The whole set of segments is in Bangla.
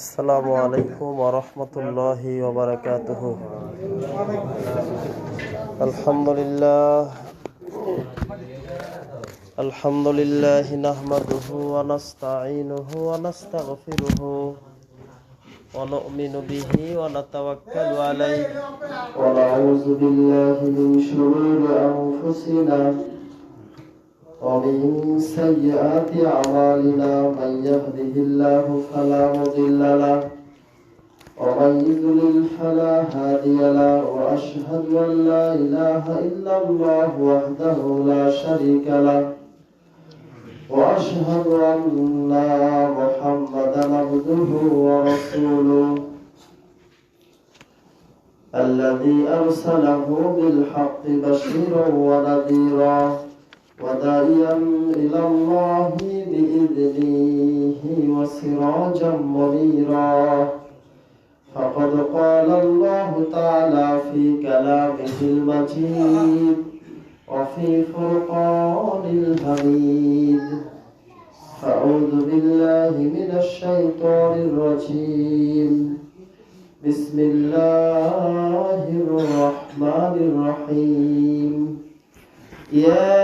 আসসালামু আলাইকুম ওয়া রাহমাতুল্লাহি ওয়া বারাকাতুহু। আলহামদুলিল্লাহ নাহমাদুহু ওয়া নাস্তাঈনুহু ওয়া নাস্তাগফিরুহু ওয়া নু'মিনু বিহি ওয়া নাতাওয়াক্কালু আলাইহি ওয়া নাউযু বিল্লাহি মিন শুরুরি আনফুসিনা ওয়া মিন সাইয়্যাতি আমালিনা মান ইয়াহদিহিল্লাহু ফালা মুদিল্লা লাহু ومن يضلل فلا هادي له وأشهد أن لا إله إلا الله وحده لا شريك له وأشهد أن محمدا عبده ورسوله الذي أرسله بالحق بشيرا ونذيرا وداعيا إلى الله بإذنه وسراجا منيرا فقد قال الله تعالى في كلامه المجيد وفي فرقان الحميد فأعوذ بالله من الشيطان الرجيم بسم الله الرحمن الرحيم يا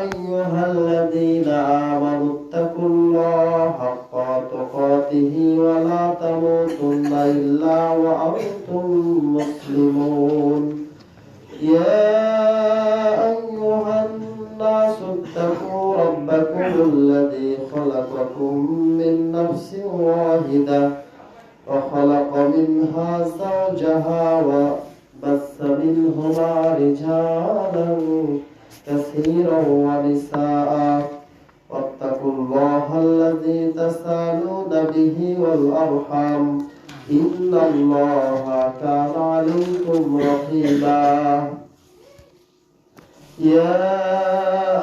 أيها الذين آمنوا اتقوا الله حق تقاته ولا تموتن إلا وأنتم مسلمون يا أيها الناس اتقوا ربكم الذي خلقكم من نفس واحدة وخلق منها زوجها وبث منهما رجالا كثيرا ونساء واتقوا الله الذي تساءلون به والأرحام إن الله كان عليكم رقيبا يا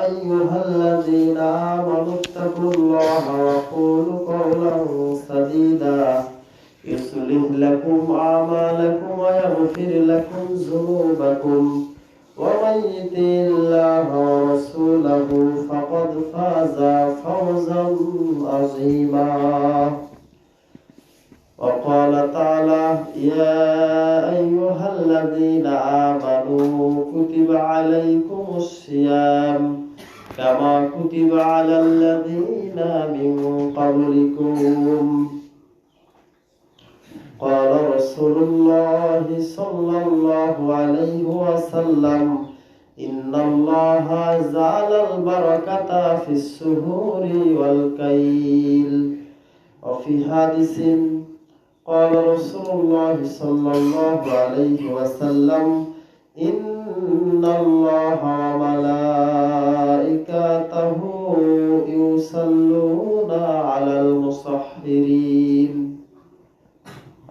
أيها الذين آمنوا اتقوا الله وقولوا قولا سديدا يصلح لكم أعمالكم ويغفر لكم ذنوبكم ومن يطع الله ورسوله فقد فاز فوزا عظيما وقال تعالى يا أيها الذين آمنوا كتب عليكم الصيام كما كتب على الذين من قبلكم قال رسول الله صلى الله عليه وسلم إن الله جعل البركة في السحور والكيل وفي حديث قال رسول الله صلى الله عليه وسلم إن الله وملائكته يصلون على المسحرين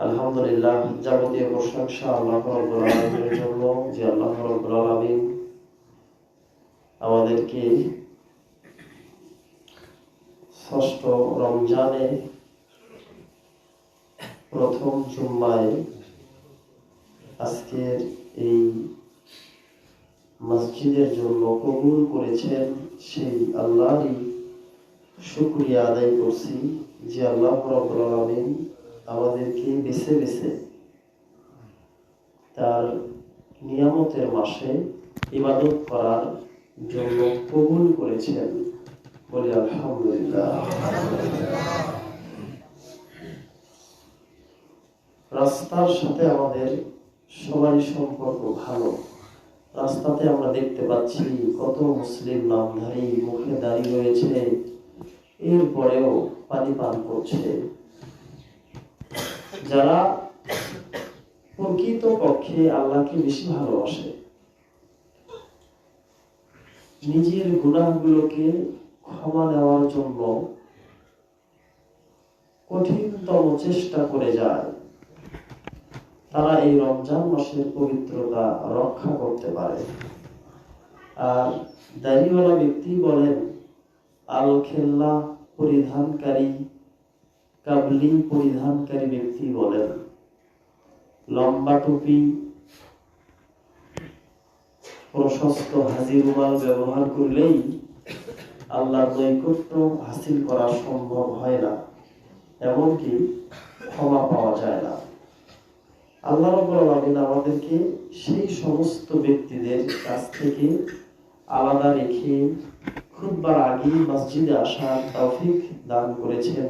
আলহামদুলিল্লাহ, যাবতীয় প্রশংসা আল্লাহ রাব্বুল আলামিনের জন্য, যে আল্লাহ রাব্বুল আলামিন আমাদেরকে ষষ্ঠ রমজানে প্রথম জুম্মায় আজকের এই মসজিদের জন্য কবুল করেছেন। সেই আল্লাহরই শুকরিয়া আদায় করছি যে আল্লাহ রাব্বুল আলামিন আমাদেরকে বেছে বেছে তার নিয়ামতের মাসে ইবাদত করার জন্য কবুল করেছেন। বলি আলহামদুলিল্লাহ। রাস্তার সাথে আমাদের সবারই সম্পর্ক ভালো। রাস্তাতে আমরা দেখতে পাচ্ছি কত মুসলিম নামধারী মুখে দাঁড়িয়ে রয়েছে, এরপরেও পানি পান করছে। যারা প্রকৃত পক্ষে আল্লাহকে বেশি ভালোবাসে, নিজের গুনাহগুলোকে ক্ষমা নেওয়ার জন্য কঠিনতম চেষ্টা করে যায়, তারা এই রমজান মাসের পবিত্রতা রক্ষা করতে পারে। আর দাড়িওয়ালা ব্যক্তি বলেন, আল খেল্লা পরিধানকারী, কাবলি পরিধানকারী ব্যক্তি বলেন, লম্বা টুপি, প্রশস্ত হাজি রুমাল ব্যবহার করলেই আল্লাহর নৈকট্য হাসিল করা সম্ভব হয় না। এমনকি ক্ষমা পাওয়া যায় না। আল্লাহ রাব্বুল আলামিন আমাদেরকে সেই সমস্ত ব্যক্তিদের কাছ থেকে আলাদা রেখে খুতবার আগে মসজিদে আসার তৌফিক দান করেছেন।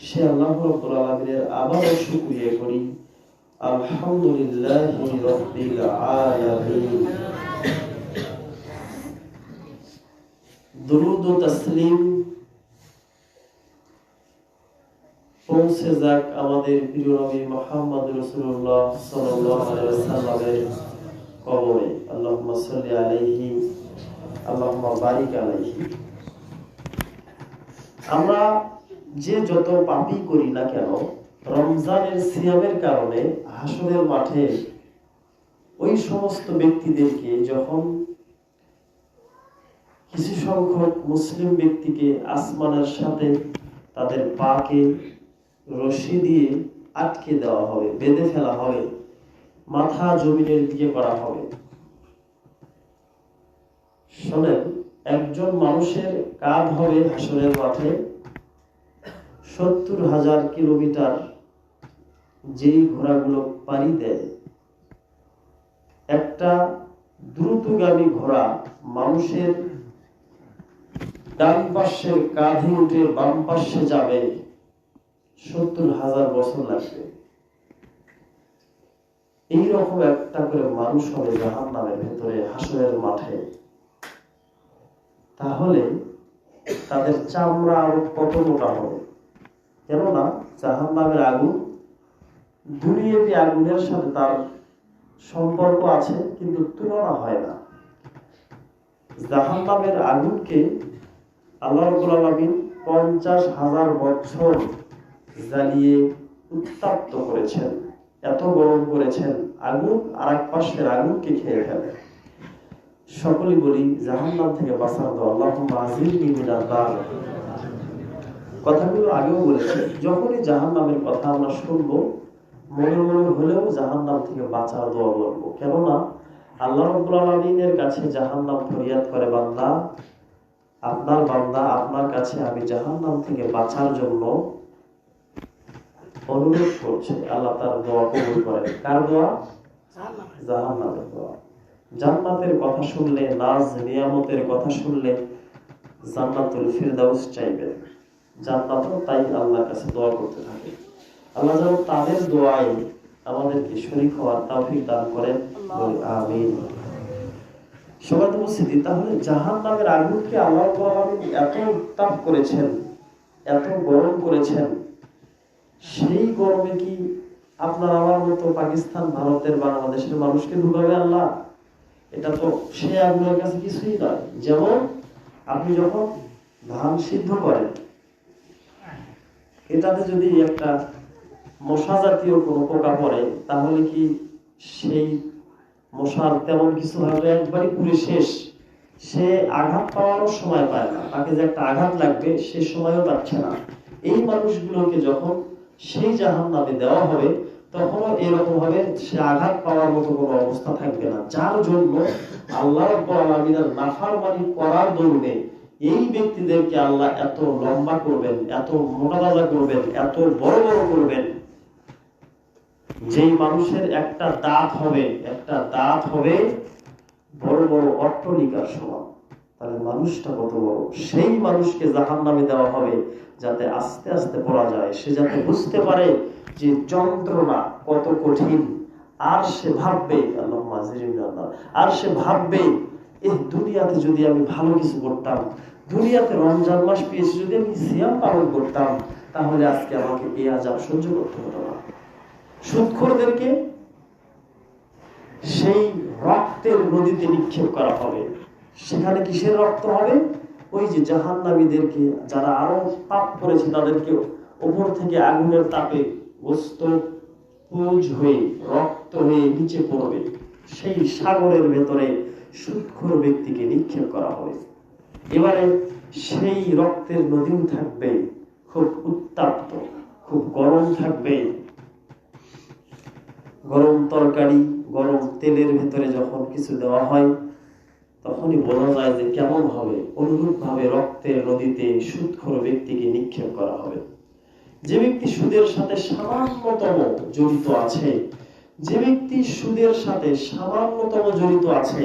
সে আল্লাহ রাব্বুল আলামিনের আবারও শুকরিয়া করি। আলহামদুলিল্লাহি রাব্বিল আলামিন। দুরুদ ও তাসলিম পৌঁছে যাক আমাদের প্রিয় নবী মুহাম্মদ রাসূলুল্লাহ সাল্লাল্লাহু আলাইহি ওয়াসাল্লামের কবরে। আল্লাহুম্মা সাল্লি আলাইহি আল্লাহুম্মা বারিক আলাইহি। আমরা যে যত পাপই করি না কেন, রমজানের সিয়ামের কারণে হাসরের মাঠে ওই সমস্ত ব্যক্তিদেরকে যখন কিছু সংখ্যক মুসলিম ব্যক্তিকে আসমানের সাথে তাদের পাকে রশি দিয়ে আটকে দেওয়া হবে, বেঁধে ফেলা হবে, মাথা জমিনের দিকে করা হবে। শোনেন, একজন মানুষের কাঁধ হবে হাসরের মাঠে 70,000 কিলোমিটার। যেই ঘোড়াগুলো পাড়ি দেয়, একটা দ্রুতগামী ঘোড়া মানুষের ডান পাশের কাঁধে উঠে বাম পাশে যাবে 70,000 বছর লাগবে। এইরকম একটা করে মানুষ হবে জাহান্নামের ভেতরে হাসরের মাঠে। তাহলে তাদের চামড়া আরো কত মোটা হবে। কেননা জাহান্নামের আগুন দুনিয়াতে আগুনের সাথে তার সম্পর্ক আছে, কিন্তু তুলনা হয় না। জাহান্নামের আগুনকে আল্লাহ রাব্বুল আলামিন 50,000 বছর জ্বালিয়ে উত্তপ্ত করেছেন, এত গরম করেছেন, আগুন আর এক পাশের আগুনকে খেয়ে ফেলে। সকলেই বলি জাহান্নাম থেকে বাঁচার দোয়া, আল্লাহুম্মা আজিরনি মিনান নার। কথাগুলো আগেও বলেছি, যখনই জাহান্নামের কথা আমরা শুনবো, মনে মনে হলেও জাহান্নাম থেকে বাঁচার দোয়া বলবো। কেননা আল্লাহ রাব্বুল আলামিনের কাছে জাহান্নাম ফরিয়াদ করে, বান্দা, আপনার বান্দা আপনার কাছে আমি জাহান্নাম থেকে বাঁচার জন্য অনুরোধ করছে। আল্লাহ তার দোয়া কবুল করেন। কার দোয়া? জাহান্নামের দোয়া। জান্নাতের কথা শুনলে, নাজ নিয়ামতের কথা শুনলে জান্নাতুল ফিরদাউস চাইবেন। জান্নাতও তাই আল্লাহর কাছে দোয়া করতে থাকে। আল্লাহ যেন তাদের দোয়ায় আমাদেরকে শরীক হওয়ার তৌফিক দান করেন, বলি আমিন। সবাই তো বুঝছি। তাহলে জাহান্নামের আগুনকে আল্লাহ রাব্বুল আলামিন এত উত্তাপ করেছেন, এত গরম করেছেন, সেই গরমে কি আপনার আমার মতো পাকিস্তান, ভারতের, বাংলাদেশের মানুষকে ঢুকাবে আল্লাহ? এটা তো সে আগুনের কাছে কিছুই নয়। যেমন আপনি যখন ধান সিদ্ধ করেন, এটাতে যদি একটা মশা জাতীয় কোনো পোকা পড়ে, তাহলে কি সেই মশার তেমন কিছু হবে? একবারই পুরো শেষ। সে আঘাত পাওয়ারও সময় পায় না, তাকে যে একটা আঘাত লাগবে সে সময়ও পাচ্ছে না। এই মানুষগুলোকে যখন সেই জাহান্নামে দেওয়া হবে, তখনও এরকম হবে, সে আঘাত পাওয়ার মতো কোনো অবস্থা থাকবে না। যার জন্য আল্লাহ রাব্বুল আলামিনের নাফরমানি করার দরুনে এই ব্যক্তিদেরকে আল্লাহ এত লম্বা করবেন, এত মোটাতাজা করবেন, এত বড় বড় করবেন, যেই মানুষের একটা দাঁত হবে বড় বড় অট্টালিকার সমান। তাহলে মানুষটা কত বড়। সেই মানুষকে জাহান্নামে দেওয়া হবে যাতে আস্তে আস্তে পড়া যায়, সে যাতে বুঝতে পারে যে যন্ত্রণা কত কঠিন। আর সে ভাববে, আল্লাহুম্মা আজিরনি মিনান নার, আর সে ভাববে, এই দুনিয়াতে যদি আমি ভালো কিছু করতাম, দুনিয়াতে রমজান মাস পেয়েছি, যদি আমি সিয়াম পালন করতাম, তাহলে আজকে আমাকে এই আযাব সহ্য করতে হতো না। সুদখোরদেরকে সেই রক্তের নদীতে নিক্ষেপ করা হবে। সেখানে কিসের রক্ত হবে? ওই যে জাহান্নামীদেরকে, যারা আরো পাপ করেছে, তাদেরকে উপর থেকে আগুনের তাপে গোস্ত পুঁজ হয়ে রক্ত হয়ে নিচে পড়বে। সেই সাগরের ভেতরে সুদখোর ব্যক্তিকে নিক্ষেপ করা হবে। এবারে সেই রক্তের নদীও থাকবে খুব উত্তপ্ত, খুব গরম থাকবে। গরম তরকারি, গরম তেলের ভেতরে যখন কিছু দেওয়া হয়, তখনই বোঝা যায় যে কেমন হবে। অনুরূপ ভাবে রক্তের নদীতে সুদখোর ব্যক্তিকে নিক্ষেপ করা হবে। যে ব্যক্তি সুদের সাথে সামান্যতম জড়িত আছে, যে ব্যক্তি সুদের সাথে সামান্যতম জড়িত আছে,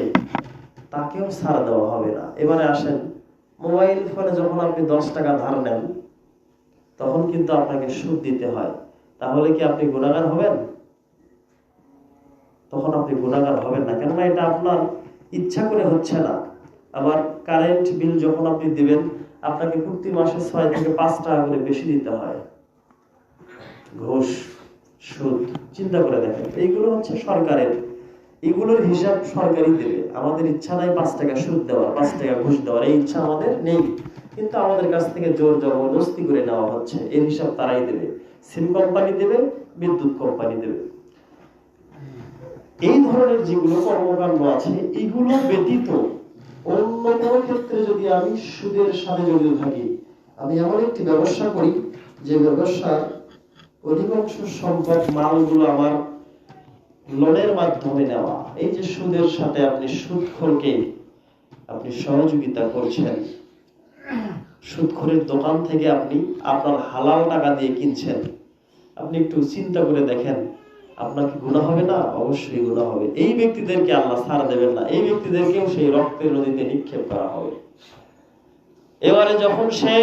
তাকেও ছাড় দেওয়া হবে না। এবারে আসেন, মোবাইল ফোনে যখন আপনি 10 টাকা ধার নেন, তখন কিন্তু আপনাকে সুদ দিতে হয়। তাহলে কি আপনি গুনাহগার হবেন? তখন আপনি গুনাহগার হবেন না, কেননা এটা আপনার ইচ্ছা করে হচ্ছে না। আবার কারেন্ট বিল যখন আপনি দিবেন, আপনাকে প্রতি মাসে 6 থেকে 5 টাকা করে বেশি দিতে হয়। ঘুষ, সুদ, চিন্তা করে দেখেন, এইগুলো হচ্ছে সরকারের, এগুলোর হিসাব সরকারই দেবে। আমাদের ইচ্ছা নাই 5 টাকা সুদ দেওয়ার, 5 টাকা ঘুষ দেওয়ার, এই ইচ্ছা আমাদের নেই, কিন্তু আমাদের কাছ থেকে জোর জবরদস্তি করে নেওয়া হচ্ছে। এর হিসাব তারাই দেবে, সিম কোম্পানি দেবে, বিদ্যুৎ কোম্পানি দেবে। এই ধরনের যেগুলো কর্মকাণ্ড আছে, এগুলো ব্যতীত অন্য কোনো ক্ষেত্রে যদি আমি সুদের সাথে জড়িত থাকি, আমি এমন একটি ব্যবসা করি যে ব্যবসার অধিকাংশ সম্পদ মালগুলো আমার লোনের মাধ্যমে নেওয়া, এই যে সুদের সাথে আপনি সুদখোরকে আপনি সহযোগিতা করছেন, সুদখোরের দোকান থেকে আপনি আপনার হালাল টাকা দিয়ে কিনছেন, আপনি একটু চিন্তা করে দেখেন, আপনার কি গুনাহ হবে না? অবশ্যই গুনাহ হবে। এই ব্যক্তিদেরকে আল্লাহ ছাড় দেবেন না, এই ব্যক্তিদেরকেও সেই রক্তের নদীতে নিক্ষেপ করা হবে। এবারে যখন সে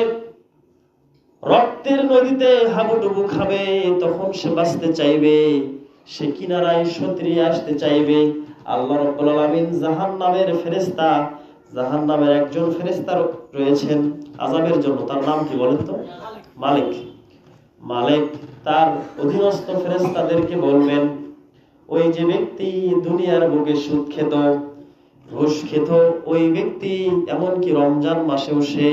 রক্তের নদীতে হাবুডুবু খাবে, তখন সে বাঁচতে চাইবে, সে কিনারায় সত্রিয়ে আসতে চাইবে। আল্লাহ রাব্বুল আলামিন জাহান্নামের ফেরেশতা, জাহান্নামের একজন ফেরেশতা রয়েছেন আযাবের জন্য, তার নাম কি বলেন তো? মালিক। মালিক তার অধীনস্থ ফেরেশতাদেরকে বলবেন, ওই যে ব্যক্তি দুনিয়ার বুকে সুদ খেত, ঘুষ খেত, ওই ব্যক্তি এমনকি রমজান মাসেও সে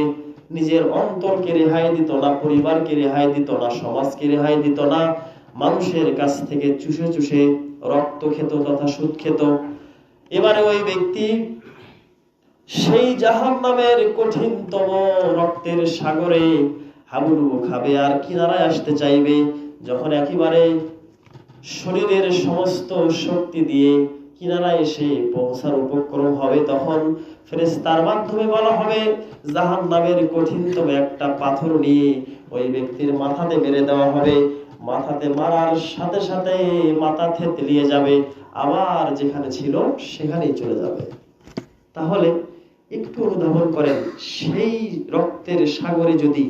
নিজের অন্তরকে রেহাই দিত না, পরিবারকে রেহাই দিত না, সমাজকে রেহাই দিত না, মানুষের কাছ থেকে চুষে চুষে রক্ত খেত তথা সুদ খেত। এবারে ওই ব্যক্তি সেই জাহান্নামের কঠিনতম রক্তের সাগরে হাবুডুবু খাবে আর কিনারায় আসতে চাইবে। যখন একেবারে শরীরের সমস্ত শক্তি দিয়ে কিনারায় এসে পৌঁছার উপক্রম হবে, তখন ফেরেশতার মাধ্যমে বলা হবে জাহান্নামের কঠিনতম একটা পাথর নিয়ে ওই ব্যক্তির মাথাতে মেরে দেওয়া হবে। মাথাতে মারার সাথে সাথে মাথা থেতলিয়ে যাবে, আবার যেখানে ছিল সেখানেই চলে যাবে। তাহলে একটু অনুধাবন করেন, সেই রক্তের সাগরে যদি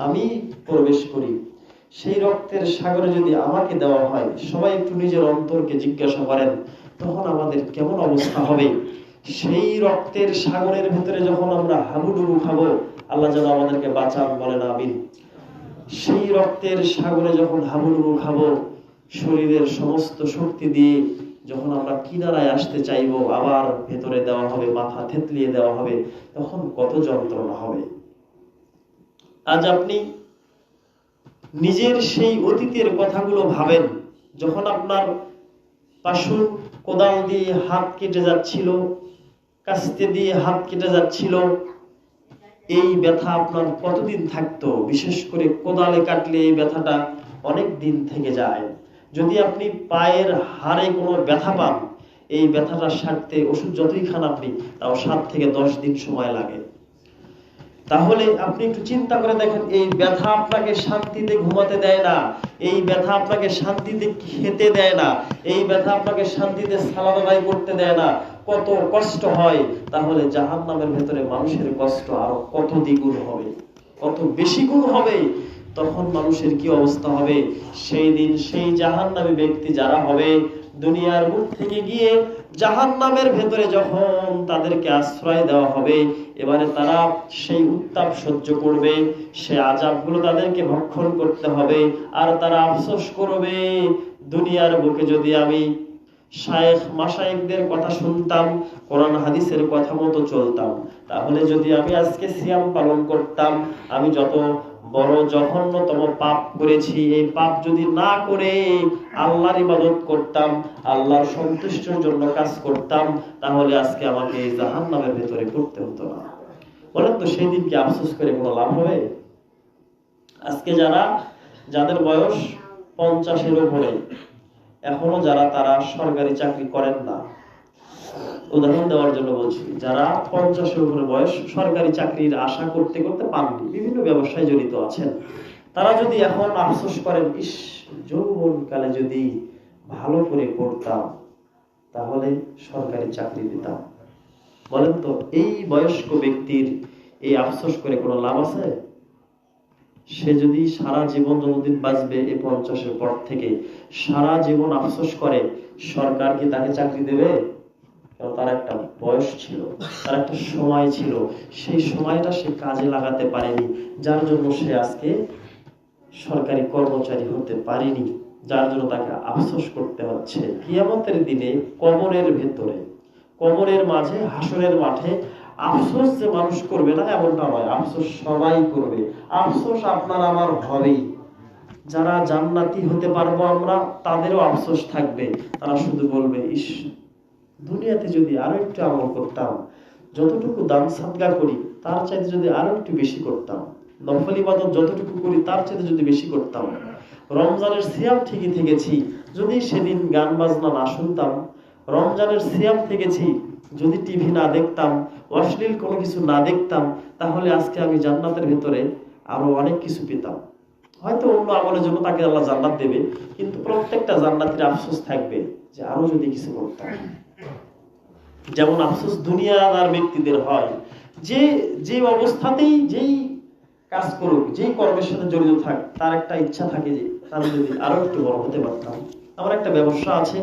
আমি প্রবেশ করি, সেই রক্তের সাগরে যদি আমাকে দেওয়া হয়, সবাই একটু নিজের অন্তরকে জিজ্ঞাসা করেন, তখন আমাদের কেমন অবস্থা হবে? সেই রক্তের সাগরের ভিতরে যখন আমরা হাবুডুবু খাবো, আল্লাহ যেন আমাদেরকে বাঁচান, বলেন আমিন। সেই রক্তের সাগরে যখন হাবুডুবু খাবো, শরীরের সমস্ত শক্তি দিয়ে যখন আমরা কিনারায় আসতে চাইবো, আবার ভেতরে দেওয়া হবে, মাথা থেতলিয়ে দেওয়া হবে, তখন কত যন্ত্রণা হবে। আজ আপনি নিজের সেই অতীতের কথাগুলো ভাবেন, যখন আপনার পাশুন কোদাল দিয়ে হাত কেটে যাচ্ছিল, কাস্তে দিয়ে হাত কেটে যাচ্ছিল, এই ব্যথা আপনার কতদিন থাকতো? বিশেষ করে কোদালে কাটলে এই ব্যথাটা অনেক দিন থেকে যায়। যদি আপনি পায়ের হাড়ে কোনো ব্যথা পান, এই ব্যথাটা সারতে ওষুধ যতই খান আপনি, তাও 7 থেকে 10 দিন সময় লাগে। তাহলে আপনি একটু চিন্তা করে দেখেন, এই ব্যথা আপনাকে শান্তিতে ঘুমাতে দেয় না, এই ব্যথা আপনাকে শান্তিতে খেতে দেয় না, এই ব্যথা আপনাকে শান্তিতে সালাত আদায় করতে দেয় না, কত কষ্ট হয়। তাহলে জাহান্নামের ভেতরে মানুষের কষ্ট আরো কত দ্বিগুণ হবে, কত বেশি গুণ হবে। তখন মানুষের কি অবস্থা হবে? সেই দিন সেই জাহান্নামী ব্যক্তি যারা হবে, দুনিয়ার মুখ থেকে গিয়ে জাহান্নামের ভেতরে যখন তাদেরকে আশ্রয় দেওয়া হবে, এবারে তারা সেই উত্তাপ সহ্য করবে, সে আযাবগুলো তাদেরকে ভক্ষণ করতে হবে। আর তারা আফসোস করবে, দুনিয়ার বুকে যদি আমি শায়েখ মাশায়েখদের কথা শুনতাম, কোরআন হাদিসের কথা মতো চলতাম, তাহলে যদি আমি আজকে সিয়াম পালন করতাম, আমি যত বড় জঘন্যতম পাপ করেছি, এই পাপ যদি না করে আল্লাহর ইবাদত করতাম, আল্লাহর সন্তুষ্টির জন্য কাজ করতাম, তাহলে আজকে আমাকে এই জাহান্নামের ভেতরে পড়তে হতো না। বলেন তো, সেই দিন কি আফসোস করে কোনো লাভ হবে? আজকে যাদের বয়স 50-এর উপরে, এখনো তারা সরকারি চাকরি করেন না, উদাহরণ দেওয়ার জন্য বলছি, যারা 50-এর উপরে বয়স, সরকারি চাকরির আশা করতে করতে পাননি, বিভিন্ন ব্যবসায় জড়িত আছেন, তারা যদি এখন আফসোস করেন, ইস, যৌবন কালে যদি ভালো করে পড়তাম তাহলে সরকারি চাকরি দিতাম। বলেন তো, এই বয়স্ক ব্যক্তির এই আফসোস করে কোনো লাভ আছে? সে যদি সারা জীবন যতদিন বাঁচবে, এই 50-এর পর থেকে সারা জীবন আফসোস করে, সরকার কি তাকে চাকরি দেবে? কারণ তার একটা বয়স ছিল, তার একটা সময় ছিল, সেই সময়টা সে কাজে লাগাতে পারেনি, যার জন্য সে আজকে সরকারি কর্মচারী হতে পারেনি, যার জন্য তাকে আফসোস করতে হচ্ছে। কিয়ামতের দিনে কবরের ভেতরে, কবরের মাঝে, হাসরের মাঠে আফসোস যে মানুষ করবে না এমনটা নয়, আফসোস সবাই করবে। আফসোস আপনার আমার হবেই। যারা জান্নাতি হতে পারবো আমরা, তাদেরও আফসোস থাকবে। তারা শুধু বলবে, ইস, দুনিয়াতে যদি আরো একটু আমল করতাম, যতটুকু দান সাদকা করি তার চাইতে যদি আরো একটু বেশি করতাম, নফল ইবাদত যতটুকু করি তার চাইতে যদি বেশি করতাম, রমজানের সিয়াম ঠিকই থেকেছি, যদি সেদিন গান বাজনা না শুনতাম, রমজানের সিয়াম থেকেছি, যদি টিভি না দেখতাম, অশ্লীল কোনো কিছু না দেখতাম, তাহলে আজকে আমি জান্নাতের ভেতরে আরো অনেক কিছু পেতাম। হয়তো অন্য আমলের জন্য তাকে আল্লাহ জান্নাত দেবে, কিন্তু প্রত্যেকটা জান্নাতের আফসোস থাকবে যে আরো যদি কিছু করতাম। যেমন আফসোস দুনিয়াদার ব্যক্তিদের হয়, যে যে অবস্থাতেই যেই কাজ করুক, যেই কর্মের সাথে জড়িত থাক, তার একটা ইচ্ছা থাকে যে আমি যদি আরো একটু বড় হতে পারতাম, আমার একটা ব্যবসা আছে,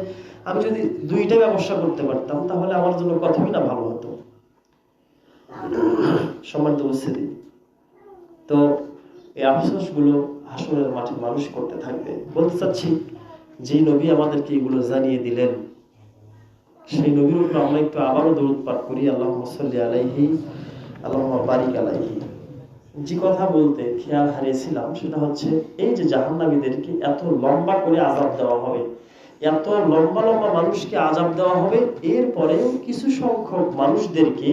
আমি যদি 2টা ব্যবসা করতে পারতাম তাহলে আমার জন্য কতই না ভালো হতো। সম্মানিত উপস্থিতি, তো এই আফসোস গুলো হাসরের মাঠে মানুষ করতে থাকবে। বলতে চাচ্ছি, যে নবী আমাদেরকে এগুলো জানিয়ে দিলেন, সেই নবীর উপর আমরা একটু আবারও দরুদ পাঠ করি, আল্লাহুম্মা সাল্লি আলাইহি আল্লাহুম্মা বারিক আলাইহি। যে কথা বলতে খেয়াল হারিয়েছিলাম সেটা হচ্ছে, এই যে জাহান্নামীদেরকে এত লম্বা করে আযাব দেওয়া হবে, এত লম্বা লম্বা মানুষকে আযাব দেওয়া হবে, এরপরেও কিছু সংখ্যক মানুষদেরকে,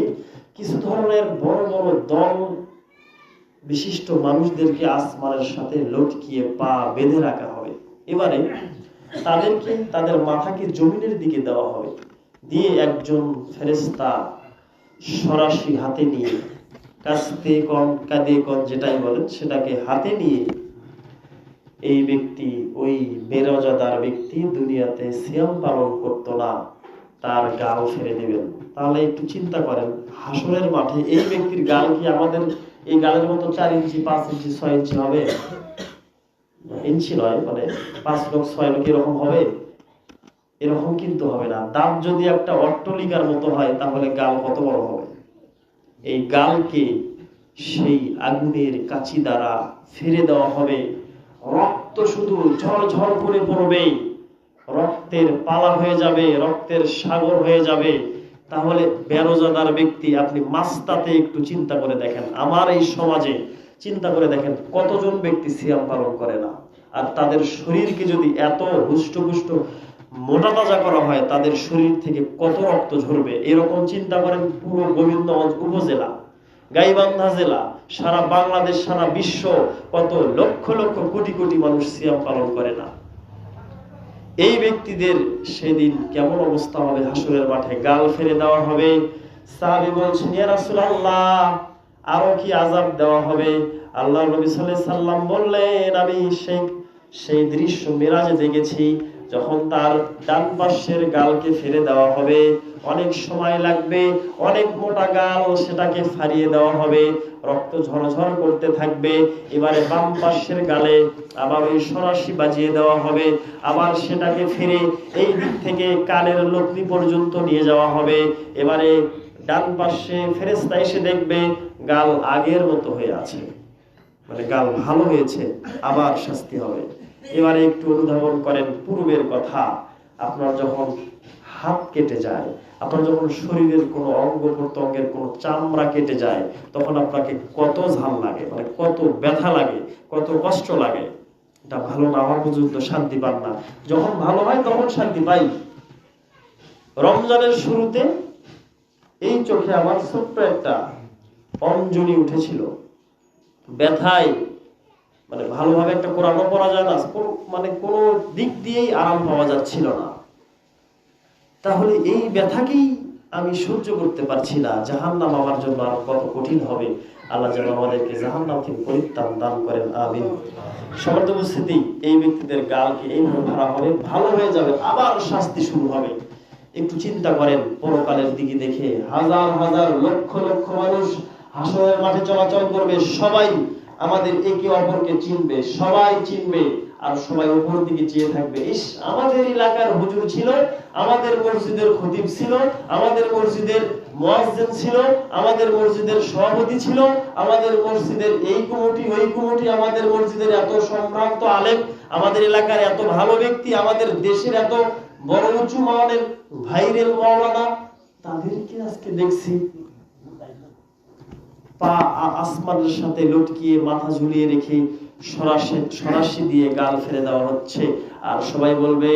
কিছু ধরনের বড় বড় দল বিশিষ্ট মানুষদেরকে আসমানের সাথে লটকিয়ে পা বেঁধে রাখা হবে। এবারে তাদেরকে, তাদের মাথাকে জমিনের দিকে দেওয়া হবে, দিয়ে একজন ফেরেশতা সরাসরি হাতে নিয়ে, কাস্তে কন কাঁদে কন যেটাই বলেন, সেটাকে হাতে নিয়ে এই ব্যক্তি, ওই বেরোজাদার ব্যক্তি দুনিয়াতে সিয়াম পালন করতো না, তার গাল ফেলে দেবেন। তাহলে একটু চিন্তা করেন, হাসরের মাঠে এই ব্যক্তির গাল কি আমাদের এই গালের মতো 4 ইঞ্চি, 5 ইঞ্চি, 6 ইঞ্চি হবে? ইঞ্চি নয়, মানে 5 লোক 6 লোক এরকম হবে? এরকম কিন্তু হবে না। দাঁত যদি একটা অট্টলিকার মতো হয় তাহলে গাল কত বড় হবে? এই গালকে সেই আগুনের কাঁচি দ্বারা ফিরে দেওয়া হবে, রক্ত শুধু ঝরঝর করে পড়বে, রক্তের পালা হয়ে যাবে, রক্তের সাগর হয়ে যাবে। তাহলে বেরোজাদার ব্যক্তি, আপনি মাস্তাতে একটু চিন্তা করে দেখেন, আমার এই সমাজে চিন্তা করে দেখেন কতজন ব্যক্তি সিয়াম পালন করে না, আর তাদের শরীরকে যদি এত হুষ্টপুষ্ট মোটা তাজা করা হয়, তাদের শরীর থেকে কত রক্ত ঝরবে। এরকম চিন্তা করেন, পুরো গোবিন্দগঞ্জ উপজেলা, গাইবান্ধা জেলা, সারা বাংলাদেশ, সারা বিশ্ব, কত লক্ষ লক্ষ কোটি কোটি মানুষ সিয়াম পালন করে না। এই ব্যক্তিদের সেদিন কেমন অবস্থা হবে? হাসরের মাঠে গাল ফেলে দেওয়া হবে। সাহাবী বলছেন, ইয়া রাসূলুল্লাহ, আরো কি আযাব দেওয়া হবে? আল্লাহর নবী সাল্লাল্লাহু আলাইহি সাল্লাম বললেন, আমি সেই দৃশ্য মিরাজে দেখেছি, যখন তার ডান পাশের গালকে ফেলে দেওয়া হবে, অনেক সময় লাগবে, অনেক মোটা গাল, সেটাকে ফাড়িয়ে দেওয়া হবে, রক্ত ঝরঝর করতে থাকবে। এবারে বাম পাশের গালে আবার ওই সরাসি বাজিয়ে দেওয়া হবে, আবার সেটাকে ফিরে এই দিক থেকে কানের লগ্নি পর্যন্ত নিয়ে যাওয়া হবে। এবারে ডান পাশে ফেরেশতা এসে দেখবে গাল আগের মতো হয়ে আছে, মানে গাল ভালো হয়েছে, আবার শাস্তি হবে। এবারে একটু অনুধাবন করেন পূর্বের কথা, আপনার যখন হাত কেটে যায়, আপনার যখন শরীরের কোনো অঙ্গ প্রত্যঙ্গের কোনো চামড়া কেটে যায়, তখন আপনাকে কত ঝাল লাগে, মানে কত ব্যথা লাগে, কত কষ্ট লাগে। এটা ভালো না হওয়া পর্যন্ত শান্তি পান না, যখন ভালো হয় তখন শান্তি পাই। রমজানের শুরুতে এই চোখে আমার ছোট্ট একটা অঞ্জলি উঠেছিল, ব্যথায়, মানে ভালোভাবে একটা কোরআনও পড়া যায় না, মানে কোনো দিক দিয়েই আরাম পাওয়া যাচ্ছিল না। তাহলে এই ব্যথাকেই আমি সহ্য করতে পারছি না, জাহান্নাম আমার জন্য আর কত কঠিন হবে। আল্লাহ যেন আমাদেরকে জাহান্নাম থেকে পরিত্রাণ দান করেন, আমিন। সমর্থ উপস্থিতি, এই ব্যক্তিদের গালকে এইভাবে ধরা হবে, ভালো হয়ে যাবে, আবার শাস্তি শুরু হবে। একটু চিন্তা করেন, পরকালের দিকে দেখে হাজার হাজার লক্ষ লক্ষ মানুষ হাসরের মাঠে চলাচল করবে, সবাই আমাদের একে অপরকে চিনবে, সবাই চিনবে, আর সবাই উপর দিকে চেয়ে থাকবে, ইস আমাদের এলাকার হুজুর ছিল, আমাদের মসজিদের খতিব ছিল, আমাদের মসজিদের মুয়াজ্জিন ছিল, আমাদের মসজিদের সভাপতি ছিল, আমাদের মসজিদের এই কমিটি ওই কমিটি, আমাদের মসজিদের এত সম্ভ্রান্ত আলেম, আমাদের এলাকার এত ভালো ব্যক্তি, আমাদের দেশের এত বড় উঁচু মানের ভাইরেল মাওলানা, তাদেরকে আজকে দেখছি পা আসমানের সাথে লটকিয়ে মাথা ঝুলিয়ে রেখে সরাসরি দিয়ে গাল ফেলে দেওয়া হচ্ছে। আর সবাই বলবে,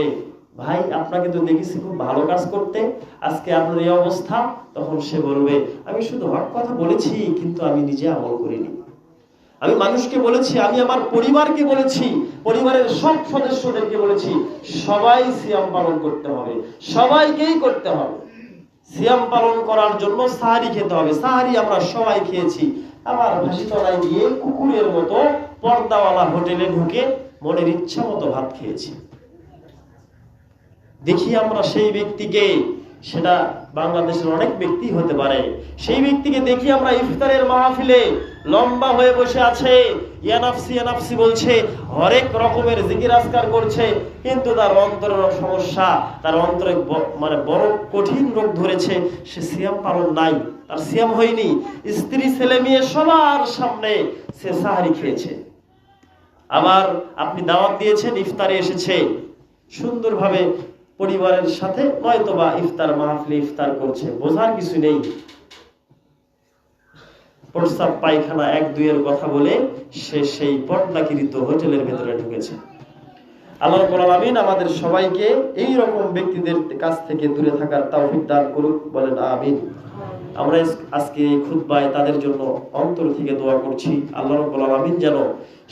ভাই আপনাকে তো দেখেছি খুব ভালো কাজ করতে, আজকে আপনার এই অবস্থা। তখন সে বলবে, আমি শুধু হক কথা বলেছি, কিন্তু আমি নিজে আমল করিনি। আমি মানুষকে বলেছি, আমি আমার পরিবারকে বলেছি, পরিবারের সব সদস্যদেরকে বলেছি, সবাই সিয়াম পালন করতে হবে, সবাইকেই করতে হবে। সিয়াম পালন করার জন্য সাহারি খেতে হবে, সাহারি আমরা সবাই খেয়েছি। আবার ভাসিতলায় গিয়ে কুকুরের মতো পর্দাওয়ালা হোটেলে ঢুকে মনের ইচ্ছা মতো ভাত খেয়েছি। দেখি আমরা সেই ব্যক্তিকে, সেটা বাংলাদেশের অনেক ব্যক্তি হতে পারে, সেই ব্যক্তিকে দেখি আমরা ইফতারের মাহফিলে লম্বা হয়ে বসে আছে, ইয়া নাফসি ইয়া নাফসি বলছে, হরেক রকমের জিকির আজকার করছে, কিন্তু তার অন্তরের সমস্যা, তার অন্তরে মানে বড় কঠিন রোগ ধরেছে, সে সিয়াম পালন নাই, তার সিয়াম হয়নি। স্ত্রী ছেলে মেয়ে সবার সামনে সে সাহারি খেয়েছে। আবার আপনি দাওয়াত দিয়েছেন, ইফতারে এসেছে, সুন্দরভাবে পরিবারের সাথে নয়তোবা ইফতার মাহফিলে ইফতার করছে, বোঝার কিছু নেই। প্রস্তাব পায়খানা এক দুইয়ের কথা বলে সে সেই পর্দাকৃত হোটেলের ভেতরে ঢুকেছে। আল্লাহ রাব্বুল আলামিন আমাদের সবাইকে এই রকম ব্যক্তিদের কাছ থেকে দূরে থাকার তৌফিক দান করুক, বলেন আমিন। আমরা আজকে এই খুতবায় তাদের জন্য অন্তর থেকে দোয়া করছি, আল্লাহ রাব্বুল আলামিন যেন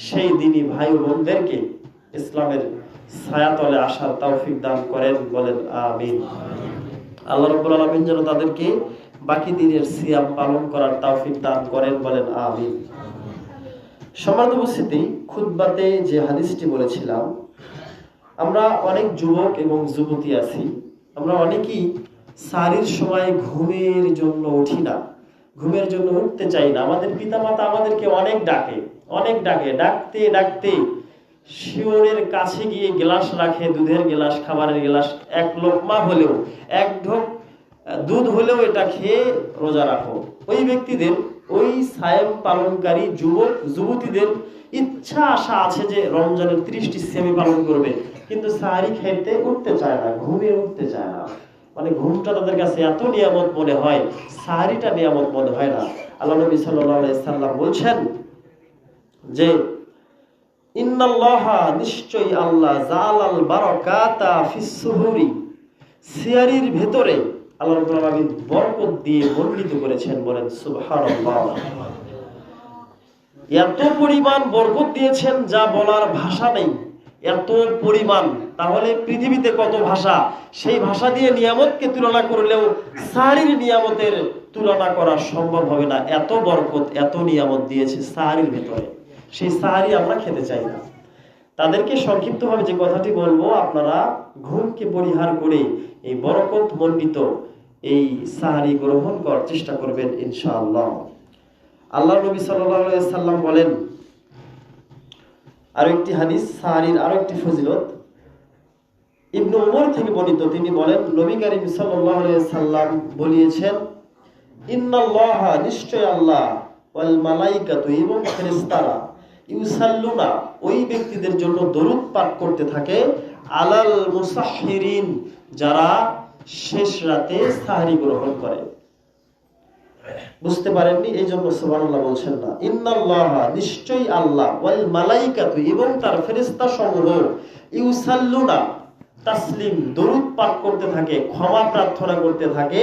সেই দিনী ভাই বোনদেরকে ইসলামের ছায়াতলে আসার তৌফিক দান করেন, বলেন আমিন। আল্লাহ রাব্বুল আলামিন যেন তাদেরকে বাকি দিনের সিয়াম পালন করার তৌফিক দান করেন, বলেন আমিন। সম্মানিত উপস্থিতি, খুতবাতে যে হাদিসটি বলেছিলাম, আমরা অনেক যুবক এবং যুবতী আছি, আমরা অনেকেই সারির সময় ঘুমের জন্য উঠি না, ঘুমের জন্য উঠতে চাই না। আমাদের পিতামাতা আমাদেরকে অনেক ডাকে, অনেক ডাকে, ডাকতে ডাকতে শিওরের কাছে গিয়ে গ্লাস রাখে, দুধের গ্লাস, খাবারের গ্লাস, এক লোকমা হলেও, এক ঢোক দুধ হলেও এটা খেয়ে রোজা রাখো। ওই ব্যক্তিদের, ওই সায়াম পালনকারী যুবক যুবতীদের ইচ্ছা আশা আছে যে রমজানের 30টি সিয়াম পালন করবে, কিন্তু সাহারি খেতে উঠতে চায় না, ঘুমিয়ে উঠতে চায় না। মানে ঘুমটা তাদের কাছে এত নিয়ামত মনে হয়, সাহারিটা নিয়ামত মনে হয় না। আল্লাহ নবী সাল্লাল্লাহু আলাইহি সাল্লাম বলছেন যে ইন্নাল্লাহা, নিশ্চয়ই আল্লাহ, জালাল বারাকাতা ফিস সুহুরি, সিয়ারির ভেতরে আল্লাহ রাব্বুল আলামিন বরকত দিয়ে বর্ণিত করেছেন, বলেন সুবহানাল্লাহ। এত পরিমাণ বরকত দিয়েছেন যা বলার ভাষা নেই, এত পরিমাণ। তাহলে পৃথিবীতে কত ভাষা, সেই ভাষা দিয়ে নিয়ামতকে তুলনা করলেও সাহারির নিয়ামতের তুলনা করা সম্ভব হবে না। এত বরকত, এত নিয়ামত দিয়েছে সাহারির ভেতরে, সেই সাহারি আমরা খেতে চাই না। তাদেরকে সংক্ষিপ্তভাবে যে কথাটি বলবো, আপনারা ঘুমকে পরিহার করে এই বরকত মণ্ডিত এই সাহারি গ্রহণ করার চেষ্টা করবেন ইনশাআল্লাহ। আল্লাহ নবী সাল্লাল্লাহু আলাইহি সাল্লাম বলেন, আরো একটি হাদিস, সাহারির আরো একটি ফজিলত, ইবনে উমর থেকে বর্ণিত, তিনি বলেন, নবী করিম সাল্লাল্লাহু আলাইহি সাল্লাম বলিয়েছেন, ইন্নাল্লাহা, নিশ্চয় আল্লাহ, ওয়াল মালাইকাতু, এবং ফেরেশতারা, ইউসাল্লুনা, ওই ব্যক্তিদের জন্য দরুদ পাঠ করতে থাকে, আলাল মুসাহহিরিন, যারা শেষ রাতে সাহারি গ্রহণ করে। বুঝতে পারেননি, এই জন্য সুবহানাল্লাহ বলছেন না। ইন্নাল্লাহা, নিশ্চয়ই আল্লাহ, ওয়াল মালাইকাতু, এবং তার ফেরেশতা সমূহ, ইউসাল্লুনা, তাসলিম, দরুদ পাঠ করতে থাকে, ক্ষমা প্রার্থনা করতে থাকে,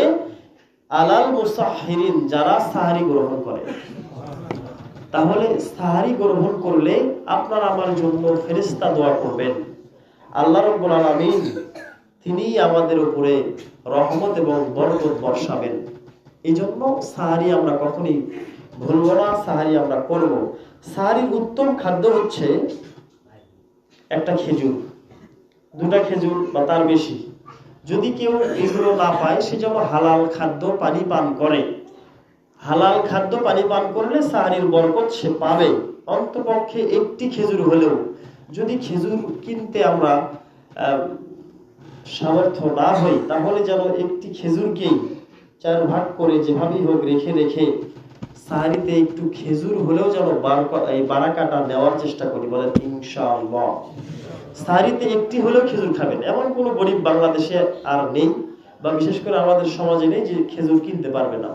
আলাল মুসাহহিরিন, যারা সাহারি গ্রহণ করে। তাহলে সাহারি গ্রহণ করলে আপনার আমার জন্য ফেরেশতা দোয়া করবেন। আল্লাহ রাব্বুল আলামিন তিনিই আমাদের উপরে রহমত এবং বরকত বর্ষাবেন। এই জন্য সাহারি আমরা কখনই ভুলব না, সাহারি আমরা করব। সাহারির উত্তম খাদ্য হচ্ছে একটা খেজুর, দুটা খেজুর বা তার বেশি। যদি কেউ এগুলো না পায়, সে যেন হালাল খাদ্য পানি পান করে। হালাল খাদ্য পানি পান করলে সাহারির বরকত সে পাবে। অন্তপক্ষে একটি খেজুর হলেও, যদি খেজুর কিনতে আমরা সামর্থ্য না হই, তাহলে যেন একটি খেজুরকেই 4 ভাগ করে যেভাবেই হোক রেখে রেখে সাহারিতে একটু খেজুর হলেও যেন বারাকাটা নেওয়ার চেষ্টা করি। বলেন ইনশাআল্লাহ। সাহারিতে একটি হলেও খেজুর খাবেন। এমন কোনো গরিব বাংলাদেশে আর নেই, বা বিশেষ করে আমাদের সমাজে নেই, যে খেজুর কিনতে পারবে না।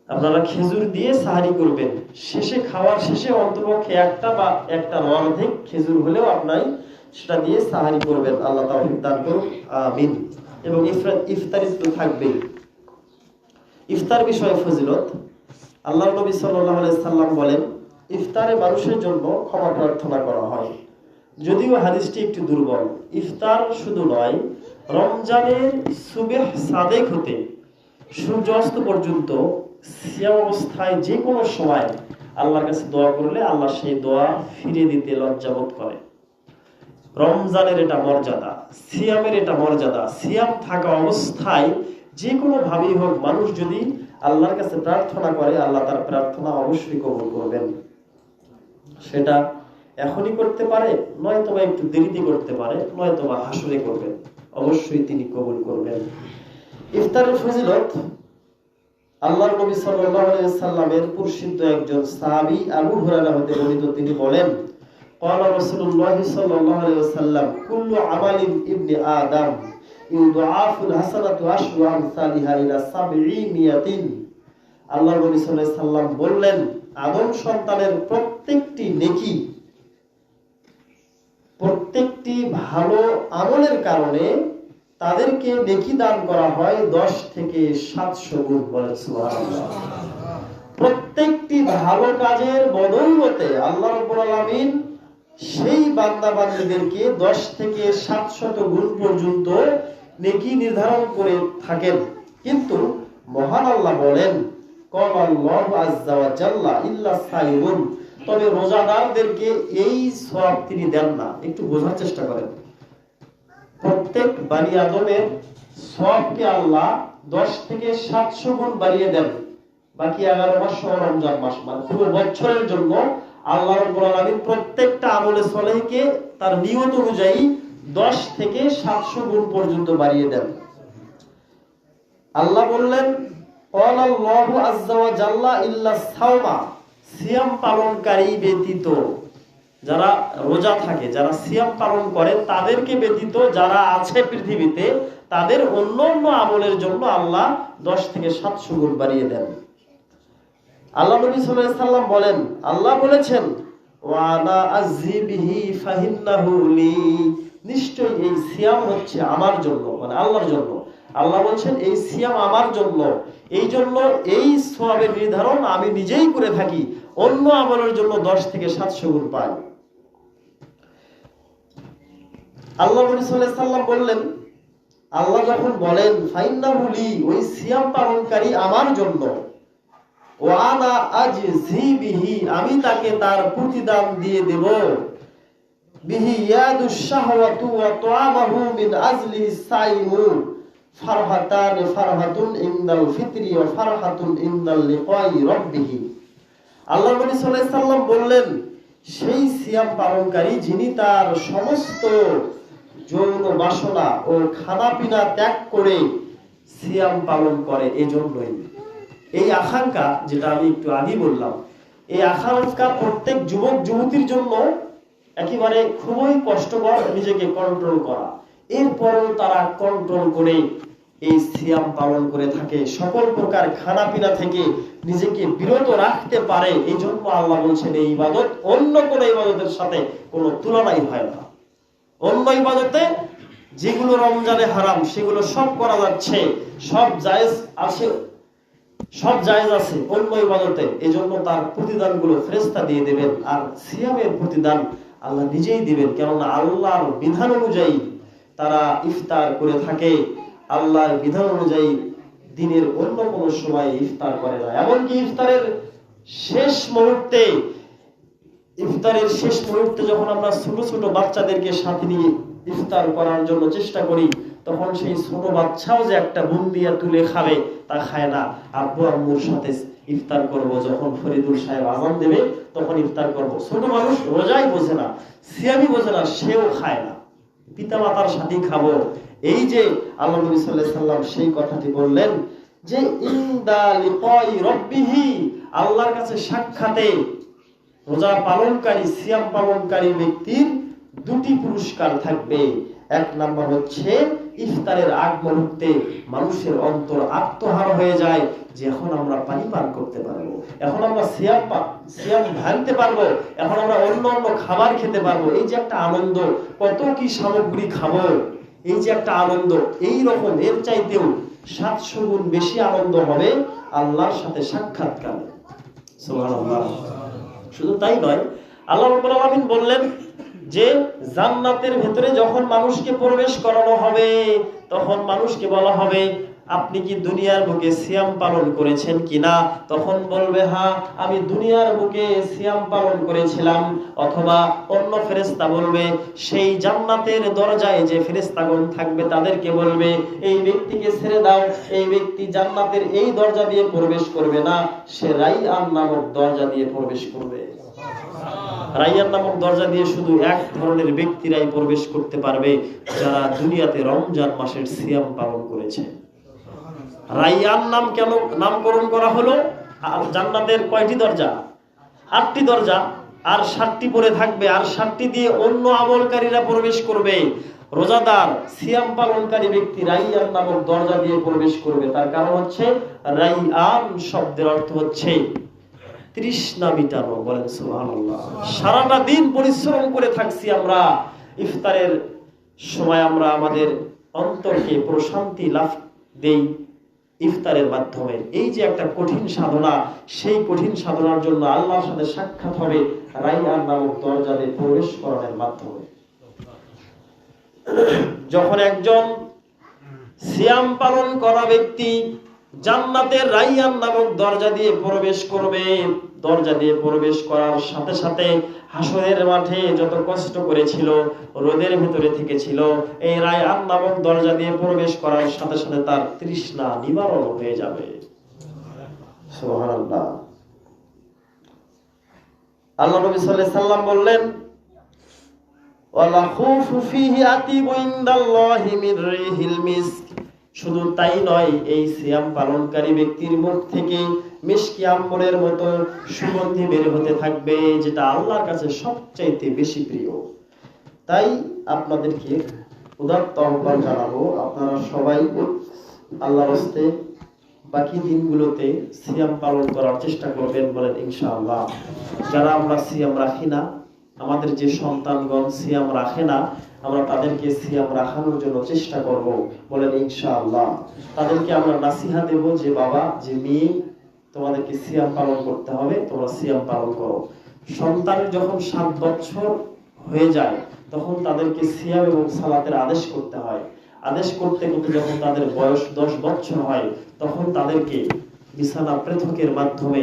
আপনারা খেজুর দিয়ে সাহারি করবেন। শেষে খাওয়ার শেষে অন্তপক্ষে একটা বা একটা অর্ধেক খেজুর হলেও আপনার সেটা দিয়ে সাহারি করবেন। আল্লাহ তাওফিক দান করুন, আমিন। এবং ইফতারি তো থাকবেই। ইফতার বিষয়ে ফজিলত, আল্লাহর নবী সাল্লাল্লাহু আলাইহি সাল্লাম বলেন, ইফতারে মানুষের জন্য ক্ষমা প্রার্থনা করা হয়। যদিও হাদিসটি একটু দুর্বল। ইফতার শুধু নয়, রমজানের সুবহ সাদেক হতে সূর্য অস্ত পর্যন্ত সিয়াম অবস্থায় যে কোনো সময় আল্লাহর কাছে দোয়া করলে আল্লাহ সেই দোয়া ফিরিয়ে দিতে লজ্জাবোধ করে। রমজানের এটা মর্যাদা, সিয়ামের এটা মর্যাদা। সিয়াম থাকা অবস্থায় যে কোনো ভাবেই হোক মানুষ যদি আল্লাহর কাছে প্রার্থনা করে, আল্লাহ তার প্রার্থনা অবশ্যই কবুল করবেন। সেটা এখনই করতে পারে, নয়তো বা একটু দেরিতে করতে পারে, নয়তো বা হাসরে করবেন, অবশ্যই তিনি কবুল করবেন। ইফতারের ফজিলত, আল্লাহর নবী সাল্লাল্লাহু আলাইহি ওয়াসাল্লামের প্রসিদ্ধ একজন সাহাবী আবু হুরায়রা হতে বর্ণিত, তিনি বলেন, ক্বালা রাসূলুল্লাহ সাল্লাল্লাহু আলাইহি ওয়াসাল্লাম, কুল্লু আমালিন ইবনি আদম ইউদাআফুল হাসানাতু আশরু আমসালিহা ইলা 700। আল্লাহর নবী সাল্লাল্লাহু আলাইহি ওয়াসাল্লাম বললেন, আদম সন্তানের প্রত্যেকটি নেকি, প্রত্যেকটি ভালো আমলের কারণে তাদেরকে নেকি দান করা হয় 10 থেকে 700 গুণ। বলেন সুবহানাল্লাহ। প্রত্যেকটি ভালো কাজের বদৌলতে আল্লাহ রাব্বুল আলামিন সেই বান্দা বান্দীদেরকে 10 থেকে 700 গুণ পর্যন্ত নেকি নির্ধারণ করে থাকেন। কিন্তু মহান আল্লাহ বলেন, ক্বালাল্লাহু আযজা ওয়া জাল্লা ইল্লা সাইয়ুন, তবে রোজাদারদেরকে এই সওয়াব তিনি দেন না। একটু বোঝার চেষ্টা করেন। প্রত্যেক বানি আদমের সওয়াবকে আল্লাহ 10 থেকে 700 গুণ বাড়িয়ে দেন। বাকি 11 মাস সহ রমজান মাস, মানে পুরো বছরের জন্য আল্লাহ রাব্বুল আলামিন প্রত্যেকটা আমলে সলেহকে তার নিয়ত অনুযায়ী 10 থেকে 700 গুণ পর্যন্ত বাড়িয়ে দেন। আল্লাহ বললেন, ক্বালাল্লাহু আযজা ওয়া জাল্লা ইল্লা সাওমা, সিয়াম পালনকারী ব্যতীত, যারা রোজা থাকে, যারা সিয়াম পালন করে, তাদেরকে ব্যতীত যারা আছে পৃথিবীতে, তাদের অন্যান্য আমলের জন্য আল্লাহ 10 থেকে 700 গুণ বাড়িয়ে দেন। আল্লাহ নবী সাল্লাল্লাহু আলাইহি সাল্লাম বলেন, আল্লাহ বলেছেন, ওয়া আনা আযিবিহি ফাহিন্নাহু লি, নিশ্চয়ই এই সিয়াম হচ্ছে আমার জন্য, মানে আল্লাহর জন্য। আল্লাহ বলেন, এই সিয়াম আমার জন্য, এই জন্য এই সওয়াবের নির্ধারণ আমি নিজেই করে থাকি, অন্য আমলের জন্য 10 থেকে 700 গুণ পাই। আল্লাহ নবী সাল্লাল্লাহু আলাইহি সাল্লাম বললেন, আল্লাহ যখন বলেন ফাইন্নাহু লি, ওই সিয়াম পালনকারী আমার জন্য, ওয়া আনা আজজি বিহি, আমি তাকে তার প্রতিদান দিয়ে দেব, বিহি ইয়াদুশ শাহওয়াতু ওয়া তুআমাহু মিন আজলিহি সাইমু, ফারহাতান ফারহাতুন ইনদাল ফিতরি ওয়া ফারহাতুন ইনদাল লিকাই রাব্বিহি। আল্লাহ নবী সাল্লাল্লাহু আলাইহি সাল্লাম বললেন, সেই সিয়াম পালনকারী যিনি তার সমস্ত যৌন বাসনা ও খানাপিনা ত্যাগ করে সিয়াম পালন করে, এজন্যই এই আকাঙ্ক্ষা, যেটা আমি একটু আগে বললাম, এই আকাঙ্ক্ষা প্রত্যেক যুবক যুবতীর জন্য একেবারে খুবই কষ্টকর নিজেকে কন্ট্রোল করা। এরপরেও তারা কন্ট্রোল করে এই সিয়াম পালন করে থাকে, সকল প্রকার খানাপিনা থেকে নিজেকে বিরত রাখতে পারে। এই জন্য আল্লাহ বলছেন, এই ইবাদত অন্য কোন ইবাদতের সাথে কোনো তুলনাই হয় না। অন্য ইবাদতে যেগুলো রমজানে হারাম, সেগুলো সব করা যাচ্ছে, সব জায়েজ আছে, সব জায়েজ আছে অন্য ইবাদতে। এই জন্য তার প্রতিদানগুলো ফেরেশতা দিয়ে দেবেন, আর সিয়ামের প্রতিদান আল্লাহ নিজেই দিবেন। কেননা আল্লাহর বিধান অনুযায়ী তারা ইফতার করে থাকে, আল্লাহর বিধান অনুযায়ী দিনের অন্য কোনো সময় ইফতার করে না। এমনকি ইফতারের শেষ মুহূর্তে যখন আমরা ছোট ছোট বাচ্চাদেরকে সাথে নিয়ে ইফতার করার জন্য চেষ্টা করি, তখন সেই ছোট বাচ্চাও যে একটা বুন্দিয়া তুলে খাবে তা খায় না। আব্বু আম্মুর সাথে ইফতার করব, যখন ফরিদুল সাহেব আজান দেবে তখন ইফতার করব। ছোট মানুষ রোজাই বোঝে না, সিয়ামই বোঝে না, সেও খায় না, পিতা মাতার সাথেই খাবো। এই যে আল্লাহ নবী সাল্লাল্লাহু আলাইহি সাল্লাম সেই কথাটি বললেন যে ইনদা লিকাই রাব্বিহি, আল্লাহর কাছে সাক্ষাতে রোজা পালনকারী, সিয়াম পালনকারী ব্যক্তির দুটি পুরস্কার থাকবে। এক নাম্বার হচ্ছে ইফতারের আগ মুহূর্তে মানুষের অন্তর আত্মহারা হয়ে যায় যে এখন আমরা পানি পান করতে পারবো, এখন আমরা সিয়াম ভাঙতে পারবো, এখন আমরা অন্য অন্য খাবার খেতে পারবো। এই যে একটা আনন্দ, কত কি সামগ্রী খাবো, এই যে একটা আনন্দ, এই রকম এর চাইতেও 700 গুণ বেশি আনন্দ হবে আল্লাহর সাথে সাক্ষাৎকারে। সুবহানাল্লাহ। শুধু তাই নয়, আল্লাহ রাব্বুল আলামিন বললেন যে জান্নাতের ভেতরে যখন মানুষকে প্রবেশ করানো হবে তখন মানুষকে বলা হবে আপনি কি দুনিয়ার বুকে সিয়াম পালন করেছেন কিনা? তখন বলবে হ্যাঁ, আমি দুনিয়ার বুকে সিয়াম পালন করেছিলাম। অথবা অন্য ফেরেশতা বলবে, সেই জান্নাতের দরজায় যে ফেরেশতাগণ থাকবে তাদেরকে বলবে এই ব্যক্তিকে ছেড়ে দাও, এই ব্যক্তি জান্নাতের এই দরজা দিয়ে প্রবেশ করবে না, সে রাইয়ান নামক দরজা দিয়ে প্রবেশ করবে। রাইয়ান নামক দরজা দিয়ে শুধু এক ধরনের ব্যক্তিরাই প্রবেশ করতে পারবে, যারা দুনিয়াতে রমজান মাসের সিয়াম পালন করেছে। রাইয়ান নাম কেন নামকরণ করা হলো? জান্নাতের কয়টি দরজা? 8টি দরজা, আর 7টি পরে থাকবে, আর 7টি দিয়ে অন্য আমলকারীরা প্রবেশ করবে। রোজাদার সিয়াম পালনকারী ব্যক্তি রাইয়ান নামক দরজা দিয়ে প্রবেশ করবে। তার কারণ হচ্ছে রাইয়ান শব্দের অর্থ হচ্ছে তৃষ্ণা মিটানো। বলেন সুবহানাল্লাহ। সারাটা দিন পরিশ্রম করে থাকছি আমরা, ইফতারের সময় আমরা আমাদের অন্তরকে প্রশান্তি লাভ দেই ইফতারের মাধ্যমে। এই যে একটা কঠিন সাধনা, সেই কঠিন সাধনার জন্য আল্লাহর সাথে সাক্ষাৎ হবে রাইয়ান নামক দরজা দিয়ে প্রবেশ করানোর মাধ্যমে। যখন একজন সিয়াম পালন করা ব্যক্তি জান্নাতের রাইয়ান নামক দরজা দিয়ে প্রবেশ করবে, দরজা দিয়ে প্রবেশ করার সাথে সাথে হাসরের মাঠে যত কষ্ট করেছিল, রোদের ভিতরে থেকে ছিল, এই রাইয়ান নামক দরজা দিয়ে প্রবেশ করার সাথে সাথে তার তৃষ্ণা নিবারণ হয়ে যাবে। সুবহানাল্লাহ। আল্লাহ নবী সাল্লাল্লাহু আলাইহি সাল্লাম বললেন ওয়ালা খুফু ফিহি আতিবু ইনদাল্লাহি মির রিহিল মিস্ক। শুধু তাই নয়, এই সিয়াম পালনকারী ব্যক্তির মুখ থেকে মিশকি আম্বরের মতো সুগন্ধি বের হতে থাকবে, যেটা আল্লাহর কাছে সবচাইতে বেশি প্রিয়। তাই আপনাদেরকে উদাত্ত আহ্বান জানাবো, আপনারা সবাই আল্লাহর হস্তে বাকি দিনগুলোতে সিয়াম পালন করার চেষ্টা করবেন। বলেন ইনশাআল্লাহ। যারা আমরা সিয়াম রাখি না, আমাদের যে সন্তানগণ সিয়াম রাখে না, আমরা তাদেরকে সিয়াম রাখানোর জন্য চেষ্টা করব। বলেন ইনশাআল্লাহ। তাদেরকে আমরা নাসিহা দেব যে বাবা, যে মেয়ে, তোমাদেরকে সিয়াম পালন করতে হবে, তোমরা সিয়াম পালন করো। সন্তানের যখন 7 বছর হয়ে যায় তখন তাদেরকে সিয়াম এবং সালাতের আদেশ করতে হয়। আদেশ করতে করতে যখন তাদের বয়স 10 বছর হয় তখন তাদেরকে বিছানা পৃথকের মাধ্যমে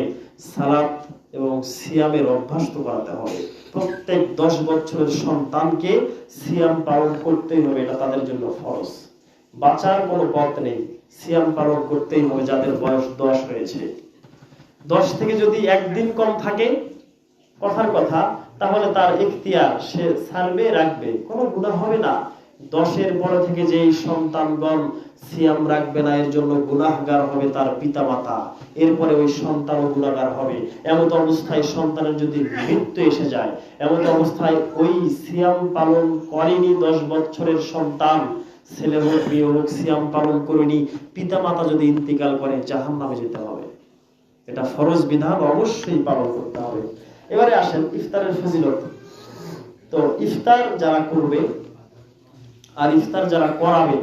সালাত এবং সিয়ামের অভ্যাস করাতে হবে। প্রত্যেক 10 বছরের সন্তানকে সিয়াম পালন করতেই হবে, এটা তাদের জন্য ফরজ। বাঁচার কোনো পথ নেই, সিয়াম পালন করতেই হবে যাদের বয়স 10 হয়েছে। 10 থেকে যদি একদিন কম থাকে, কথার কথা, তাহলে তার ইখতিয়ার, সে ছাড়বে, রাখবে, কোনো গুনাহ হবে না। 10-এর পরে থেকে যেই সন্তানগণ সিয়াম রাখবে না, এর জন্য গুনাহগার হবে তার পিতামাতা, এরপরে ওই সন্তানও গুনাহগার হবে। এমত অবস্থায় সন্তানের যদি মৃত্যু এসে যায়, এমত অবস্থায় ওই সিয়াম পালন করেনি 10 বছরের সন্তান, ছেলে হোক মেয়ে হোক, সিয়াম পালন করেনি, পিতামাতা যদি ইন্তিকাল করে জাহান্নামে যেতে হবে। এটা ফরজ বিধান, অবশ্যই পালন করতে হবে। এবারে আসেন ইফতারের ফজিলত। তো ইফতার যারা করবে আর ইফতার যারা করাবে,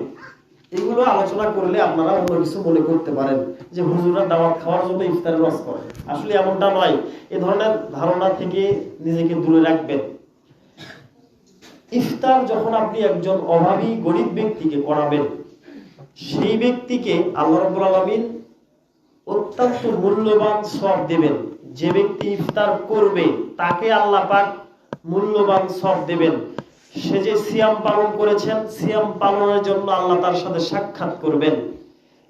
এগুলো আলোচনা করলে আপনারা অন্য কিছু মনে করতে পারেন যে হুজুররা দাওয়াত খাওয়ার জন্য ইফতারের রস করে। আসলে এমনটা নয়। এই ধরনের ধারণা থেকে নিজেকে দূরে রাখবেন। ইফতার যখন আপনি একজন অভাবী গরিব ব্যক্তিকে করাবেন, সেই ব্যক্তিকে আল্লাহ রাব্বুল আলামিন অত্যন্ত মূল্যবান সওয়াব দেবেন। যে ব্যক্তি ইফতার করবে তাকে আল্লাহ পাক মূল্যবান সওয়াব দেবেন। সে যে সিয়াম পালন করেছেন, সিয়াম পালনের জন্য আল্লাহ তার সাথে সাক্ষাৎ করবেন।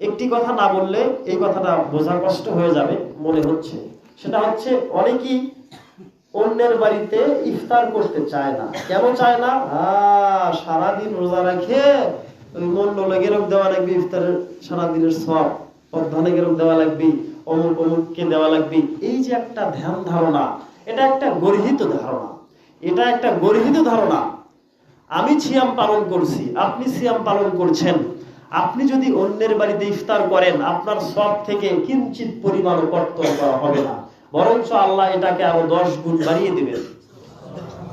একটি কথা না বললে এই কথাটা বোঝা কষ্ট হয়ে যাবে মনে হচ্ছে, সেটা হচ্ছে অনেকেই অন্যের বাড়িতে ইফতার করতে চায় না। কেন চায় না? সারাদিন রোজা রাখে ওই মন্ডলে গেরক দেওয়া লাগবে, ইফতারের সারাদিনের সওয়াব প্রধানে গেরক দেওয়া লাগবে, অমুক অমুককে দেওয়া লাগবে। এই যে একটা ধ্যান ধারণা, এটা একটা গর্হিত ধারণা, এটা একটা গর্হিত ধারণা। আমি সিয়াম পালন করছি, আপনি সিয়াম পালন করছেন, আপনি যদি অন্যের বাড়িতে ইফতার করেন আপনার সব থেকে কিঞ্চিত পরিমাণ কর্তন করা হবে না, বরঞ্চ আল্লাহ এটাকে আরো 10 গুণ বাড়িয়ে দিবেন।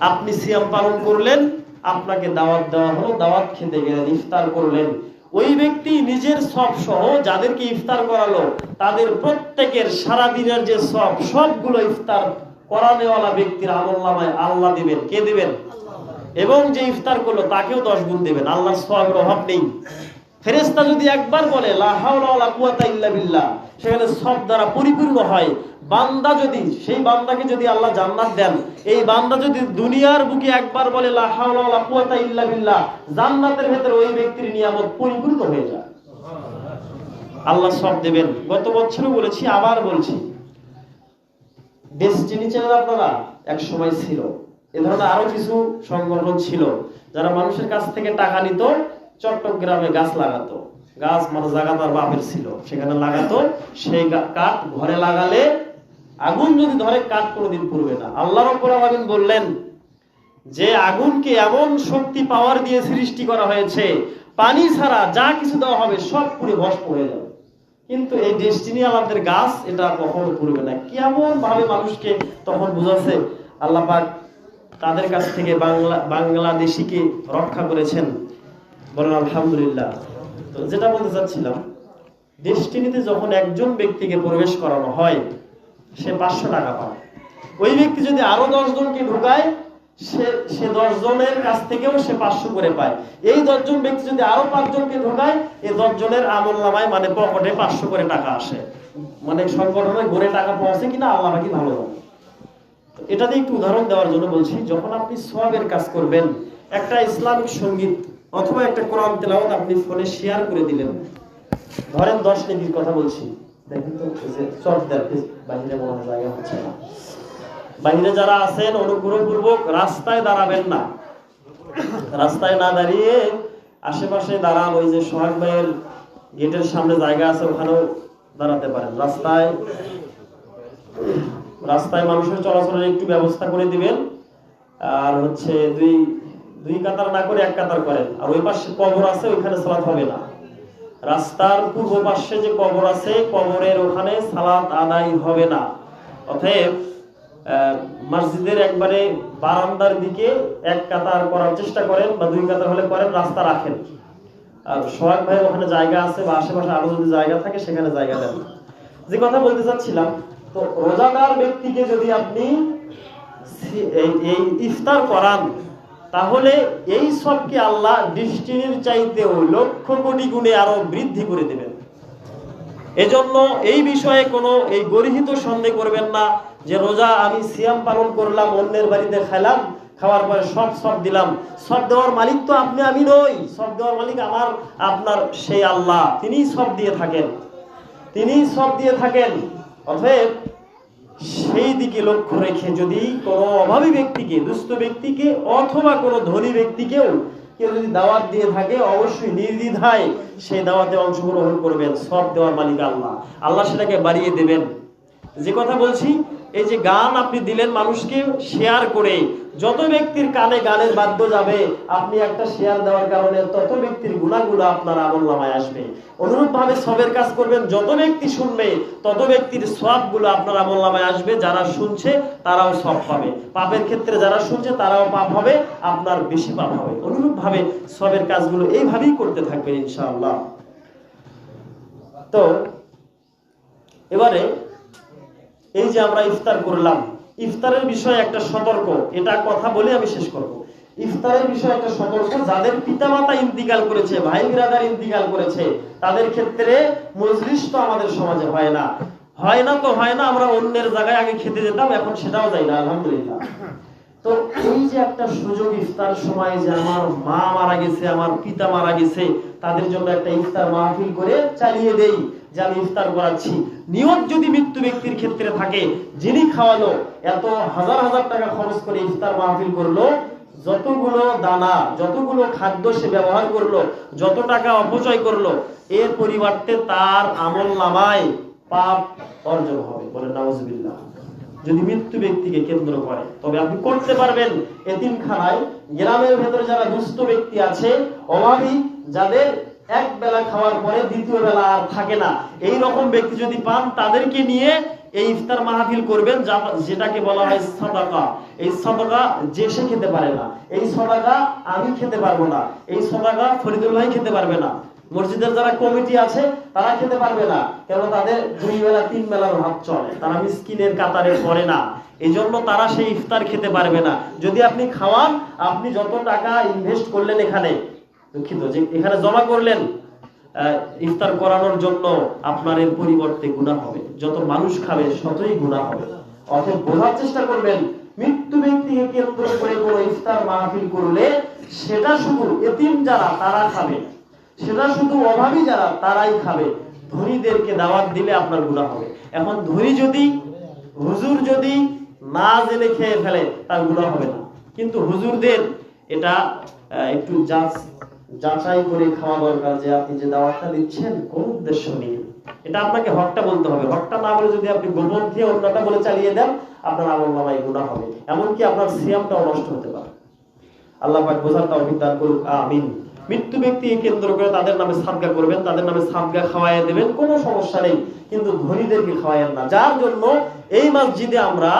আপনি সিয়াম পালন করলেন, আপনাকে দাওয়াত দেওয়া হলো, দাওয়াত খেতে গেলেন, ইফতার করলেন, ওই ব্যক্তি নিজের সব সহ যাদেরকে ইফতার করালো তাদের প্রত্যেকের সারা দিনের যে সব, সবগুলো ইফতার করানোওয়ালা ব্যক্তির আমলনামায় আল্লাহ দিবেন। কে দিবেন? এবং যে ইফতার করলো তাকেও 10 গুণ দিবেন। আল্লাহর সওয়াবের অভাব নেই। ফেরেশতা যদি একবার বলে লা হাওলা ওয়ালা কুওয়াতা ইল্লা বিল্লাহ, সেখানে সব দ্বারা পরিপূর্ণ হয়। বান্দা যদি, সেই বান্দাকে যদি আল্লাহ জান্নাত দেন, এই বান্দা যদি দুনিয়ার বুকে একবার বলে লা হাওলা ওয়ালা কুওয়াতা ইল্লা বিল্লাহ, জান্নাতের ভেতরে ওই ব্যক্তির নিয়ামত পরিপূর্ণ হয়ে যায়। আল্লাহ সব দেবেন। গত বছরও বলেছি, আবার বলছি, ডেস্টিনি চ্যানেল আপনারা এক সময় ছিল, এ ধরনের আরো কিছু সংগঠন ছিল যারা মানুষের কাছ থেকে টাকা নিত, চট্টগ্রামে গাছ লাগাতো। গাছ মানে জায়গা তার বাপের ছিল, সেখানে লাগাতো। সেই কাঠ ঘরে লাগালে আগুন যদি ধরে কাঠ কোনোদিন পুড়বে না। আল্লাহ রাব্বুল আলামিন বললেন যে আগুনকে এমন শক্তি পাওয়ার দিয়ে সৃষ্টি করা হয়েছে, পানি ছাড়া যা কিছু দেওয়া হবে সব পুড়ে ভস্ম হয়ে যাবে। কিন্তু এই ডেস্টিনি আমাদের গাছ এটা কখনো পুড়বে না। কেমন ভাবে মানুষকে তখন বুঝাচ্ছে আল্লাহ পাক তাদের কাছ থেকে বাংলাদেশিকে রক্ষা করেছেন। বলেন আলহামদুলিল্লাহ। তো যেটা বলতে চাচ্ছিলাম, ডেস্টিনিতে যখন একজন ব্যক্তিকে প্রবেশ করানো হয় সে 500 টাকা পায়। ওই ব্যক্তি যদি আরো 10 জনকে ঢুকায় সে 10 জনের কাছ থেকেও সে 500 করে পায়। এই 10 জন ব্যক্তি যদি আরো 5 জনকে ঢুকায়, এই 10 জনের আমলনামায় মানে পকেটে 500 করে টাকা আসে। মানে সংগঠনে গড়ে টাকা পৌঁছে কিনা আল্লাহ নাকি ভালো জানে। এটা দিয়ে একটু উদাহরণ দেওয়ার জন্য বলছি, যখন আপনি সওয়াবের কাজ করবেন, একটা ইসলামিক সঙ্গীত অথবা একটা কোরআন তেলাওয়াত আপনি ফোনে শেয়ার করে দিলেন, ধরেন 10 নেকির কথা বলছি, দেখেন তো যে চটদার বাইরে মনে হয় জায়গা হচ্ছে না। বাইরে যারা আছেন অনুগ্রহপূর্বক রাস্তায় দাঁড়াবেন না, রাস্তায় না দাঁড়িয়ে আশেপাশে দাঁড়ান। ওই যে সোহাগ ভাইয়ের গেটের সামনে জায়গা আছে, ওখানেও দাঁড়াতে পারেন। রাস্তায় মানুষের চলাচলের একটু ব্যবস্থা করে দিবেন। আর হচ্ছে দুই কাতার না করে 1 কাতার করেন। আর ওই পাশে কবর আছে, ওইখানে সালাত হবে না। রাস্তার পূর্ব পাশে যে কবর আছে, কবরের ওখানে সালাত আদায় হবে না। অতএব মসজিদের একবারে বারান্দার দিকে 1 কাতার করার চেষ্টা করেন, বা 2 কাতার হলে করেন, রাস্তা রাখেন। আর সোহাগ ভাই ওখানে জায়গা আছে, বা আশেপাশে আরো যদি জায়গা থাকে সেখানে জায়গা দেন। যে কথা বলতে চাচ্ছিলাম, তো রোজাদার ব্যক্তিকে যদি আপনি এই ইফতার করান, তাহলে এই সবকে আল্লাহ ডেস্টিনির চাইতেও লক্ষ কোটি গুণে আরো বৃদ্ধি করে দেবেন। এজন্য এই বিষয়ে কোনো এই গর্হিত সন্দেহ করবেন না যে রোজা আমি সিয়াম পালন করলাম, অন্যের বাড়িতে খাইলাম, খাওয়ার পরে সব দিলাম। সব দেওয়ার মালিক তো আপনি আমি নই, সব দেওয়ার মালিক আমার আপনার সেই আল্লাহ, তিনিই সব দিয়ে থাকেন, তিনিই সব দিয়ে থাকেন। অতএব সেই দিকে লক্ষ্য রেখে যদি কোনো অভাবী ব্যক্তিকে, দুস্থ ব্যক্তিকে অথবা কোনো ধনী ব্যক্তিকেও কেউ যদি দাওয়াত দিয়ে থাকে, অবশ্যই নির্দ্বিধায় সেই দাওয়াতে অংশগ্রহণ করবেন। সব দেওয়ার মালিক আল্লাহ, আল্লাহ সেটাকে বাড়িয়ে দেবেন। যে কথা বলছি, এই যে গান আপনি দিলেন মানুষকে শেয়ার করে, যত ব্যক্তির কানে গানের বাদ্য যাবে, আপনি একটা শেয়ার দেওয়ার কারণে তত ব্যক্তির গুনাহগুলো আপনার আমলনামায় আসবে। অনুরূপ ভাবে সবের কাজ করবেন, যত ব্যক্তি শুনবে তত ব্যক্তির সওয়াবগুলো আপনার আমলনামায় আসবে। যারা শুনছে তারাও সওয়াব পাবে, পাপের ক্ষেত্রে যারা শুনছে তারাও পাপ হবে, আপনার বেশি পাপ হবে। অনুরূপ ভাবে সবের কাজগুলো এইভাবেই করতে থাকবেন ইনশাআল্লাহ। তো এবারে এই যে আমরা ইফতার করলাম, ইফতারের বিষয়ে একটা সতর্ক, এটা কথা বলে আমি শেষ করব। ইফতারের বিষয়ে একটা সতর্ক, যাদের পিতামাতা ইন্তিকাল করেছে, ভাই বিরাদার ইন্তিকাল করেছে, তাদের ক্ষেত্রে মজলিস তো আমাদের সমাজে হয় না। আমরা অন্যের জায়গায় আগে খেতে যেতাম, এখন সেটাও যাই না, আলহামদুলিল্লাহ। তো এই যে একটা সুযোগ, ইফতার সময় যে আমার মা মারা গেছে, আমার পিতা মারা গেছে, তাদের জন্য একটা ইফতার মাহফিল করে চালিয়ে দেই যে আমি ইফতার করাচ্ছি। নিয়ত যদি মৃত্যু ব্যক্তির ক্ষেত্রে থাকে, যিনি খাওয়ালো, এত হাজার হাজার টাকা খরচ করে ইফতার মাহফিল করলো, যতগুলো দানা, যতগুলো খাদ্য সে ব্যবহার করলো, যত টাকা অপচয় করলো, এর পরিবর্তে তার আমল নামায় পাপ অর্জন হবে, বলে নাউজুবিল্লাহ, যদি মৃত্যু ব্যক্তিকে কেন্দ্র করে। তবে আপনি করতে পারবেন এতিমখানায়, গ্রামের ভেতরে যারা দুস্থ ব্যক্তি আছে, অভাবী, যাদের এক বেলা খাওয়ার পরে দ্বিতীয় বেলা আর থাকে না, এই রকম ব্যক্তি যদি পান, তাদেরকে নিয়ে এই ইফতার মাহফিল করবেন, যেটাকে বলা হয় সাদাকা। এই সাদাকা যে সে খেতে পারে না, এই সাদাকা আমি খেতে পারবো না, এই সাদাকা ফরিদুল ভাই খেতে পারবে না, মসজিদের যারা কমিটি আছে তারা খেতে পারবে না, কেন তাদের 2 বেলা 3 বেলার ভাত চলে, তারা মিসকিনের কাতারে পড়ে না, এই জন্য তারা সেই ইফতার খেতে পারবে না। যদি আপনি খাওয়ান, আপনি যত টাকা ইনভেস্ট করলেন এখানে, দুঃখিত যে এখানে জমা করলেন ইফতার করানোর জন্য, আপনার এর পরিবর্তে গুনাহ হবে। যত মানুষ খাবে ততই গুনাহ হবে। অতএব বোঝার চেষ্টা করবেন, মৃত্যু ব্যক্তিকে কেন্দ্র করে কোনো ইফতার মাহফিল করলে সেটা শুধু এতিম যারা তারা খাবে, সেটা শুধু অভাবী যারা তারাই খাবে। ধনীদেরকে দাওয়াত দিলে আপনার গুনাহ হবে। এখন ধনী যদি, হুজুর যদি না জেনে খেয়ে ফেলে, তার গুনাহ হবে না, কিন্তু হুজুরদের এটা একটু যাচাই করে খাওয়া দরকার, যে আপনি যে দাওয়াতটা দিচ্ছেন কোন উদ্দেশ্য নিয়ে, এটা আপনাকে হকটা বলতে হবে। হকটা না বলে যদি আপনি গোপন দিয়ে অন্যটা বলে চালিয়ে দেন, আপনার আমলনামায় গুনাহ হবে, এমনকি আপনার সিয়ামটাও নষ্ট হতে পারে। আল্লাহ পাক বোঝার তৌফিক দান করুক, আমিন। মৃত্যু ব্যক্তিকে কেন্দ্র করে তাদের নামে সাদকা করবেন, তাদের নামে সাদকা খাওয়াইয়া দেবেন, কোনো সমস্যা নেই, কিন্তু ধনীদেরকে খাওয়ায়েন না। যার জন্য এই মসজিদে আমরা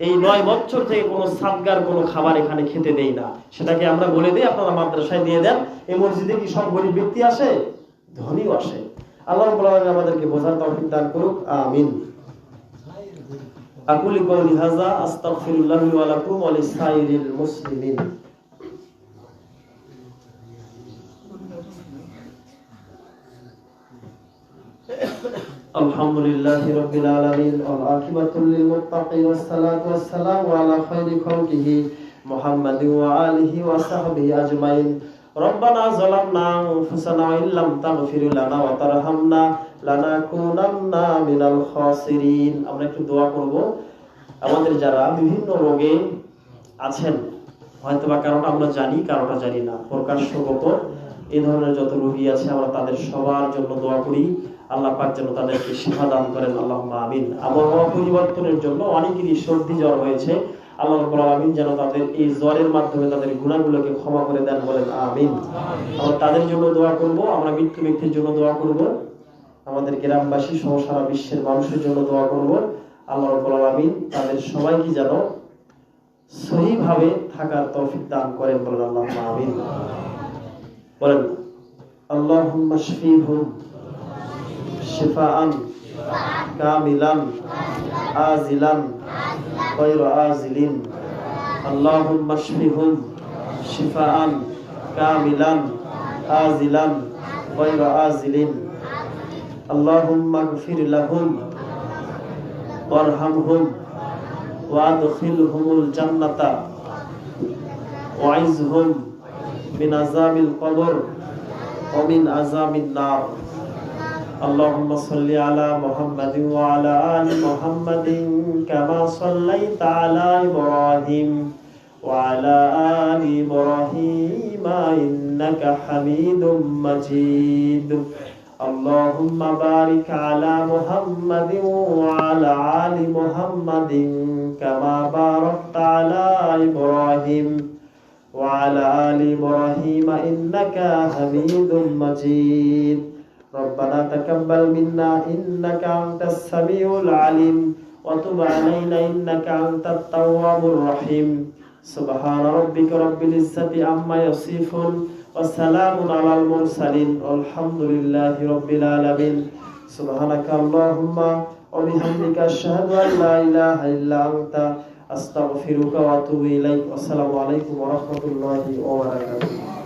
এই 9 বছর থেকে কোনো সাদগার কোনো খাবার এখানে খেতে দেই না, সেটাকে আমরা বলে দিই আপনারা মাদ্রাসায় দিয়ে দেন। এই মসজিদে কি সব গরিব ব্যক্তি আসে? ধনীও আসে। আল্লাহ রাব্বুল আলামিন আমাদেরকে বোঝার তৌফিক দান করুক, আমিন। আকুলি কওলি হাযা আস্তাগফিরুল্লাহ ওয়া লাকুম ওয়া লিসাইরিল মুসলিমিন। আলহামদুলিল্লাহি রাব্বিল আলামিন ওয়াল আকিবাতু লিল মুত্তাকিন ওয়াস সালাতু ওয়াস সালামু আলা খায়রি খালকিহি মুহাম্মাদিন ওয়া আলিহি ওয়া সাহবিহি আজমাইন। রব্বানা যালামনা আনফুসানা ওয়া ইল্লাম তাগফির লানা ওয়া তারহামনা লানাকুনান্না মিনাল খাসিরিন। আমরা একটু দোয়া করব। আমাদের যারা বিভিন্ন রোগে আছেন, হয়তোবা কারোটা আমরা জানি, কারোটা জানি না, প্রকাশ্য গোপন, এই ধরনের যত রোগী আছে আমরা তাদের সবার জন্য দোয়া করি। আল্লাহ পাক যেন তাদেরকে শিফা দান করেন, আল্লাহুম্মা আমিন। আবহাওয়া পরিবর্তনের জন্য অনেকেরই সর্দি জ্বর হয়েছে, আল্লাহ রাব্বুল আলামিন যেন তাদের এই জ্বরের মাধ্যমে তাদের গুনাহগুলোকে ক্ষমা করে দেন, বলেন আমিন। আমরা তাদের জন্য দোয়া করব, আমরা মৃত্যু ব্যক্তির জন্য দোয়া করব, আমাদের গ্রামবাসী সহ সারা বিশ্বের মানুষের জন্য দোয়া করব। আল্লাহ রাব্বুল আলামিন তাদের সবাইকে যেন সহিভাবে থাকার তৌফিক দান করেন, বলেন আল্লাহুম্মা আমিন। বলেন আল্লাহুম্মা শফিহুম শিফাআন কামিলান আজিলান গায়রা আজিলিন। আল্লাহুম্মা শফিহুম শিফাআন কামিলান আজিলান গায়রা আজিলিন। আল্লাহুম্মা গফির লাহুম ওয়ারহামহুম ওয়াদখিলহুমুল জান্নাতা ওয়াইজহুম মিন আযাবিল কবর ওয়া মিন আযাবিন নার। اللهم صل على محمد وعلى آل محمد كما صليت على إبراهيم وعلى آل إبراهيم إنك حميد مجيد. اللهم بارك على محمد وعلى آل محمد كما باركت على إبراهيم وعلى آل إبراهيم إنك حميد مجيد. ربنا تقبل منا إنك أنت السميع العليم وتب علينا إنك أنت التواب الرحيم. سبحان ربك رب العزة عما يصفون وسلام على المرسلين والحمد لله رب العالمين. سبحانك اللهم وبحمدك أشهد أن لا إله إلا أنت আস্তাগফিরুকা ওয়া আতুবু ইলাইক। আসসালামু আলাইকুম ওয়া রাহমাতুল্লাহি ওয়া বারাকাতুহু।